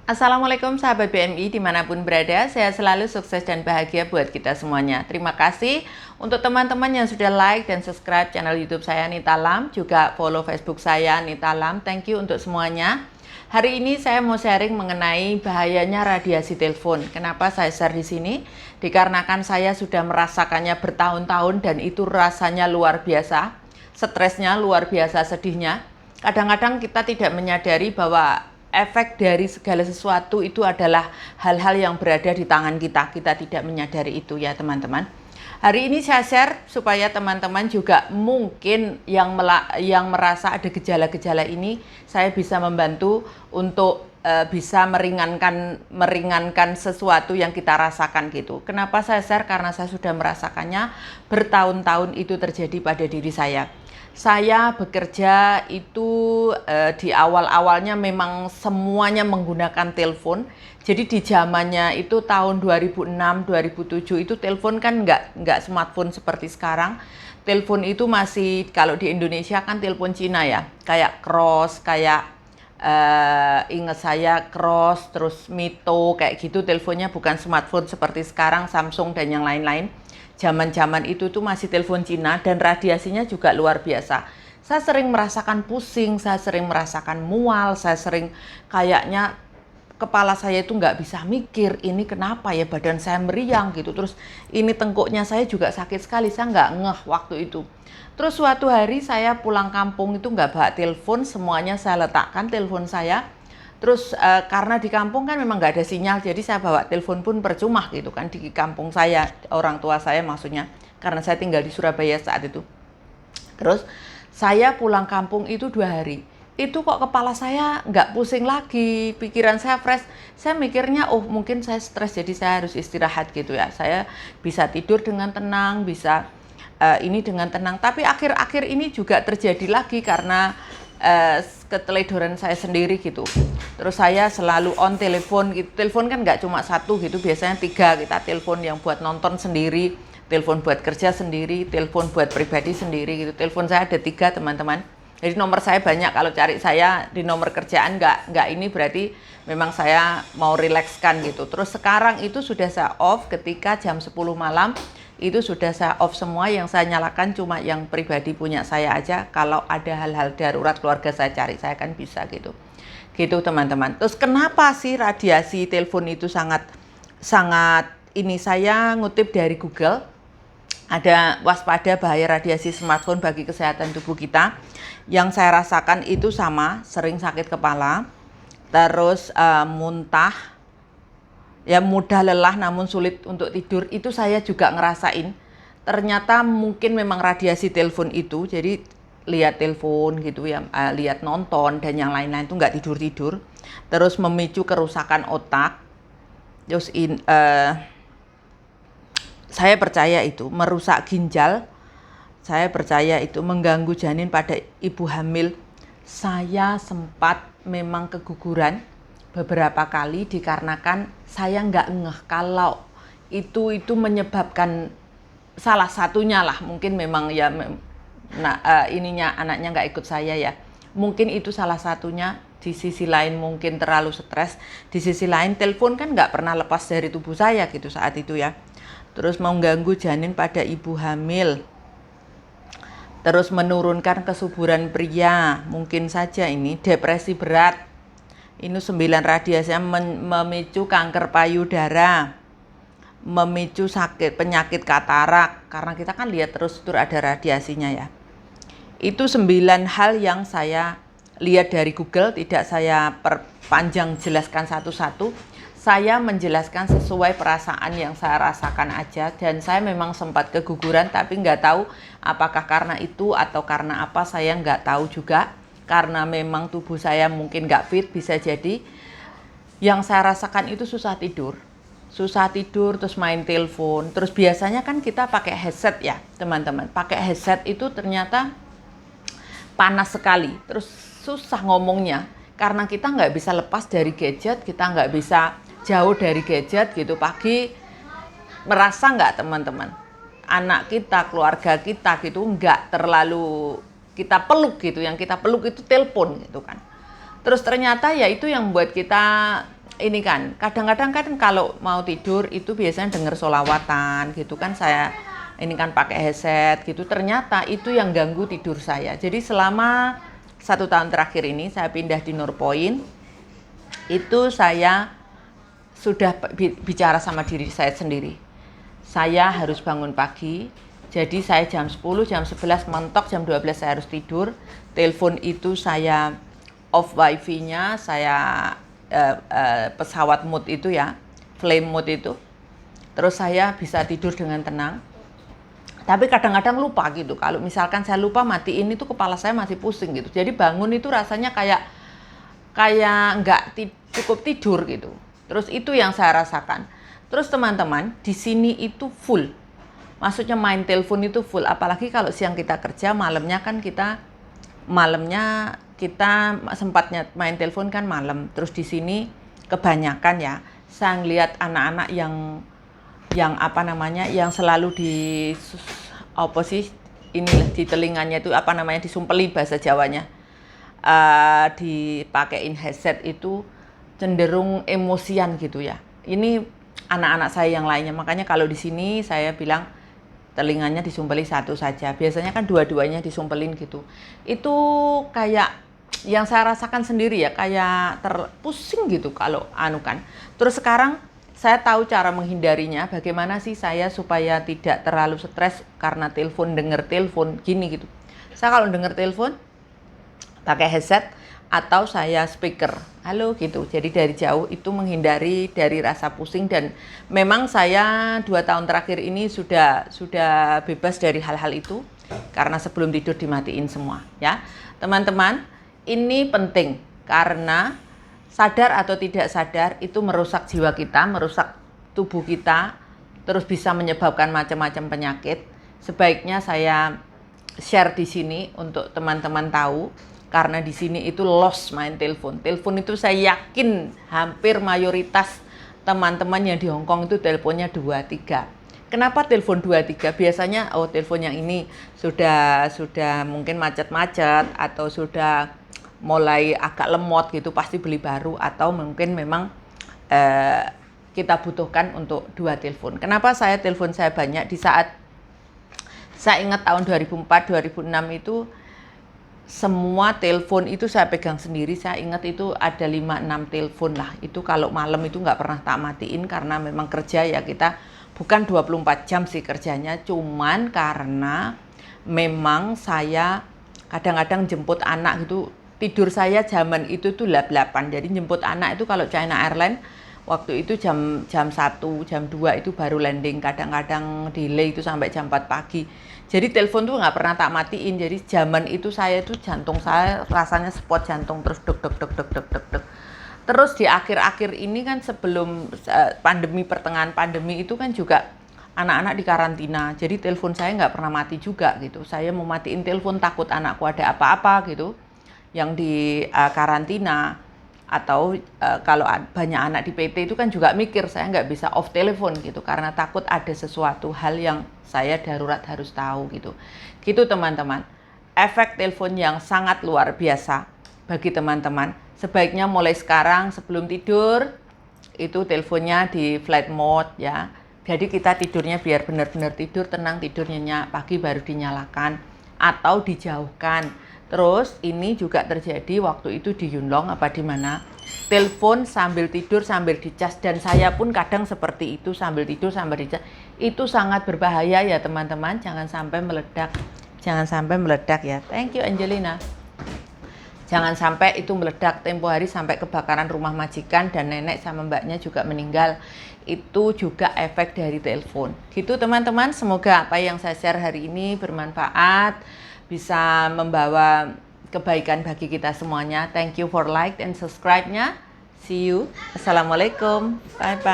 Assalamualaikum sahabat BMI dimanapun berada, saya selalu sukses dan bahagia buat kita semuanya. Terima kasih untuk teman-teman yang sudah like dan subscribe channel YouTube saya Nita Lam, juga follow Facebook saya Nita Lam. Thank you untuk semuanya. Hari ini saya mau sharing mengenai bahayanya radiasi telepon. Kenapa saya share di sini? Dikarenakan saya sudah merasakannya bertahun-tahun dan itu rasanya luar biasa. Stresnya luar biasa, sedihnya. Kadang-kadang kita tidak menyadari bahwa efek dari segala sesuatu itu adalah hal-hal yang berada di tangan kita. Kita tidak menyadari itu ya teman-teman. Hari ini saya share supaya teman-teman juga mungkin yang merasa ada gejala-gejala ini, saya bisa membantu untuk bisa meringankan sesuatu yang kita rasakan gitu. Kenapa saya share? Karena saya sudah merasakannya bertahun-tahun itu terjadi pada diri saya. Saya bekerja itu di awal-awalnya memang semuanya menggunakan telepon. Jadi di zamannya itu tahun 2006, 2007 itu telepon kan nggak smartphone seperti sekarang. Telepon itu masih, kalau di Indonesia kan telepon Cina ya, kayak Cross, kayak ingat saya Cross, terus Mito, kayak gitu teleponnya, bukan smartphone seperti sekarang Samsung dan yang lain-lain. Zaman-zaman itu tuh masih telepon Cina dan radiasinya juga luar biasa. Saya sering merasakan pusing, saya sering merasakan mual, saya sering kayaknya kepala saya itu nggak bisa mikir, ini kenapa ya, badan saya meriang gitu. Terus ini tengkuknya saya juga sakit sekali, saya nggak ngeh waktu itu. Terus suatu hari saya pulang kampung itu nggak bawa telepon, semuanya saya letakkan telepon saya. Terus karena di kampung kan memang nggak ada sinyal, jadi saya bawa telepon pun percuma gitu kan di kampung saya, orang tua saya maksudnya, karena saya tinggal di Surabaya saat itu. Terus saya pulang kampung itu 2 hari, itu kok kepala saya nggak pusing lagi, pikiran saya fresh. Saya mikirnya, oh mungkin saya stres jadi saya harus istirahat gitu ya. Saya bisa tidur dengan tenang, bisa ini dengan tenang. Tapi akhir-akhir ini juga terjadi lagi karena keteledoran saya sendiri gitu. Terus saya selalu on telepon gitu. Telepon kan nggak cuma satu gitu, biasanya 3 kita telepon, yang buat nonton sendiri, telepon buat kerja sendiri, telepon buat pribadi sendiri gitu. Telepon saya ada 3 teman-teman. Jadi nomor saya banyak, kalau cari saya di nomor kerjaan nggak ini berarti memang saya mau rilekskan gitu. Terus sekarang itu sudah saya off ketika jam 10 malam. Itu sudah saya off semua, yang saya nyalakan cuma yang pribadi punya saya aja. Kalau ada hal-hal darurat keluarga saya cari, saya kan bisa gitu. Gitu teman-teman. Terus kenapa sih radiasi telepon itu sangat ini, saya ngutip dari Google. Ada waspada bahaya radiasi smartphone bagi kesehatan tubuh kita. Yang saya rasakan itu sama, sering sakit kepala, terus muntah, ya mudah lelah namun sulit untuk tidur. Itu saya juga ngerasain. Ternyata mungkin memang radiasi telepon itu. Jadi lihat telepon gitu ya, lihat nonton dan yang lain-lain itu nggak tidur-tidur. Terus memicu kerusakan otak. Terus saya percaya itu merusak ginjal. Saya percaya itu mengganggu janin pada ibu hamil. Saya sempat memang keguguran beberapa kali dikarenakan saya nggak ngeh kalau itu menyebabkan, salah satunya lah mungkin memang ya, ininya anaknya nggak ikut saya ya, mungkin itu salah satunya. Di sisi lain mungkin terlalu stres, di sisi lain telepon kan nggak pernah lepas dari tubuh saya gitu saat itu ya. Terus mengganggu janin pada ibu hamil, terus menurunkan kesuburan pria, mungkin saja ini depresi berat. Ini 9 radiasi memicu kanker payudara, memicu penyakit katarak, karena kita kan lihat terus ada radiasinya ya. Itu 9 hal yang saya lihat dari Google, tidak saya perpanjang jelaskan satu-satu. Saya menjelaskan sesuai perasaan yang saya rasakan aja, dan saya memang sempat keguguran, tapi nggak tahu apakah karena itu atau karena apa, saya nggak tahu juga. Karena memang tubuh saya mungkin nggak fit, bisa jadi. Yang saya rasakan itu susah tidur, terus main telepon. Terus biasanya kan kita pakai headset ya teman-teman, pakai headset itu ternyata panas sekali, terus susah ngomongnya karena kita nggak bisa lepas dari gadget, kita nggak bisa jauh dari gadget gitu. Pagi merasa nggak teman-teman, anak kita, keluarga kita gitu nggak terlalu kita peluk gitu, yang kita peluk itu telepon gitu kan. Terus ternyata ya itu yang buat kita ini kan kadang-kadang kan kalau mau tidur itu biasanya denger sholawatan gitu kan, saya ini kan pakai headset gitu, ternyata itu yang ganggu tidur saya. Jadi selama 1 tahun terakhir ini saya pindah di Nurpoint, itu saya sudah bicara sama diri saya sendiri. Saya harus bangun pagi, jadi saya jam 10, jam 11 mentok, jam 12 saya harus tidur. Telepon itu saya off wifi-nya, saya pesawat mode itu ya, flame mode itu. Terus saya bisa tidur dengan tenang. Tapi kadang-kadang lupa gitu. Kalau misalkan saya lupa matiin itu, kepala saya masih pusing gitu. Jadi bangun itu rasanya kayak nggak cukup tidur gitu. Terus itu yang saya rasakan. Terus teman-teman, di sini itu full. Maksudnya main telepon itu full. Apalagi kalau siang kita kerja, malamnya kita sempatnya main telepon kan malam. Terus di sini kebanyakan ya, saya ngeliat anak-anak yang selalu di telinganya itu disumpeli bahasa Jawanya, dipakein headset itu cenderung emosian gitu ya. Ini anak-anak saya yang lainnya, makanya kalau di sini saya bilang telinganya disumpeli satu saja. Biasanya kan dua-duanya disumpelin gitu. Itu kayak yang saya rasakan sendiri ya, kayak terpusing gitu kalau kan. Terus sekarang saya tahu cara menghindarinya, bagaimana sih saya supaya tidak terlalu stres karena denger telepon gini gitu. Saya kalau denger telepon pakai headset atau saya speaker, halo gitu. Jadi dari jauh itu menghindari dari rasa pusing, dan memang saya 2 tahun terakhir ini sudah bebas dari hal-hal itu karena sebelum tidur dimatiin semua ya. Teman-teman, ini penting karena sadar atau tidak sadar itu merusak jiwa kita, merusak tubuh kita, terus bisa menyebabkan macam-macam penyakit. Sebaiknya saya share di sini untuk teman-teman tahu, karena di sini itu lost main telepon. Telepon itu saya yakin hampir mayoritas teman-teman yang di Hong Kong itu teleponnya 2-3. Kenapa telepon 2-3? Biasanya telepon yang ini sudah mungkin macet-macet atau sudah mulai agak lemot gitu, pasti beli baru, atau mungkin memang kita butuhkan untuk 2 telepon. Kenapa telepon saya banyak? Di saat saya ingat tahun 2004-2006 itu semua telepon itu saya pegang sendiri. Saya ingat itu ada 5-6 telepon lah. Itu kalau malam itu nggak pernah tak matiin karena memang kerja ya, kita bukan 24 jam sih kerjanya, cuman karena memang saya kadang-kadang jemput anak gitu. Tidur saya zaman itu tuh 8. Jadi jemput anak itu kalau China Airlines waktu itu jam 1, jam 2 itu baru landing. Kadang-kadang delay itu sampai jam 4 pagi. Jadi telepon tuh nggak pernah tak matiin. Jadi zaman itu saya tuh jantung saya rasanya spot jantung terus deg. Terus di akhir-akhir ini kan sebelum pandemi, pertengahan pandemi itu kan juga anak-anak di karantina. Jadi telepon saya nggak pernah mati juga gitu. Saya mau matiin telepon takut anakku ada apa-apa gitu yang di karantina, atau kalau banyak anak di PT itu kan juga mikir saya nggak bisa off telepon gitu karena takut ada sesuatu hal yang saya darurat harus tahu gitu teman-teman. Efek telepon yang sangat luar biasa bagi teman-teman. Sebaiknya mulai sekarang sebelum tidur itu teleponnya di flight mode ya, jadi kita tidurnya biar benar-benar tidur tenang, tidur nyenyak, pagi baru dinyalakan atau dijauhkan. Terus ini juga terjadi waktu itu di Yunlong apa di mana, telepon sambil tidur sambil dicas, dan saya pun kadang seperti itu, sambil tidur sambil dicas. Itu sangat berbahaya ya teman-teman, jangan sampai meledak ya. Thank you Angelina. Jangan sampai itu meledak. Tempo hari sampai kebakaran rumah majikan dan nenek sama mbaknya juga meninggal. Itu juga efek dari telepon gitu teman-teman. Semoga apa yang saya share hari ini bermanfaat, bisa membawa kebaikan bagi kita semuanya. Thank you for like and subscribe-nya. See you. Assalamualaikum. Bye-bye.